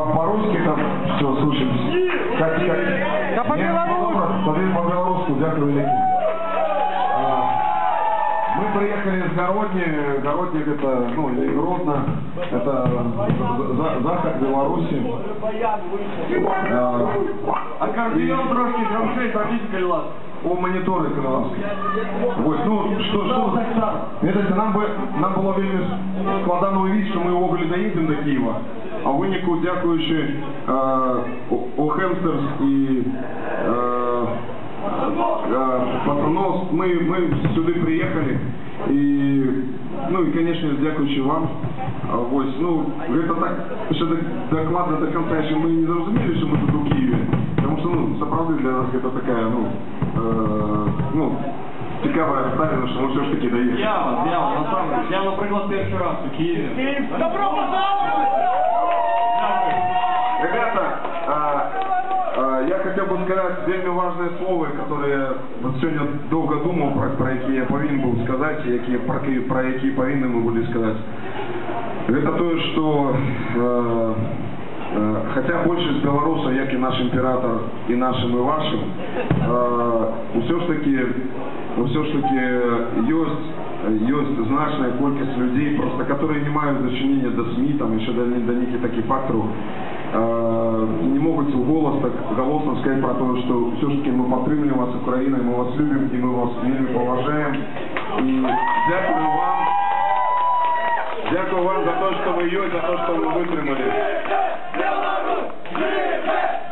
по-русски там все, слушай. Как? Да по-белорусски. По-белорусски, дякую великий. Мы приехали из Городни. Городни это, ну, или Гродно. Это заход Беларуси. Аккордеон трошки громче, зробіть, будь ласка. О, мониторы крылась. Вот, ну, что? Это нам было вельми складно увидеть, что мы увогуле доедем до Киева. А в вынику, дякуючи Охемстерс и Патронос, мы сюда приехали. И, ну и, конечно, дякуючи вам. Вот, ну, это так, что докладно до конца, еще мы не зрозумели, что мы тут у Киеве. Потому что, ну, соправды для нас это такая, ну, цікава обставина, що ми все ж таки доїхали. Я, наприклад, перший раз у Києві. Добро пожаловать! Ребята, я хотел бы сказать вельми важное слово, которое вот сегодня долго думал, про які я повинен был сказать, про які повинны мы были сказать. Это то, что хотя большинство белорусов, як и наш император, и нашим, и вашим, все ж таки есть значная колькость людей, просто которые не мають дочинения до СМИ, там еще до неких таких факторов, не могут голосно сказать про то, что все ж таки мы подтримуем вас, Украина, мы вас любим, и мы вас вельми поважаем. И дякую вам за то, что вы есть, за то, что вы вытримали. Беларусь! Живе!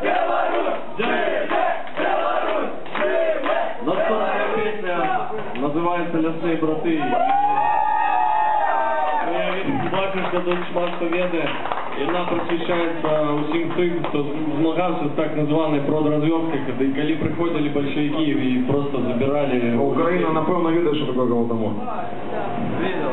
Беларусь! Живе! Беларусь! Живе! Наступна пісня називається «Лясні брати». Я бачу, що тут шмат хто веде, і вона присвящається усім тим, хто змагався з так званою продразверсткою, коли приходили большевики і просто забирали... Україна, напевно, веде, що таке Голодомор. Видел.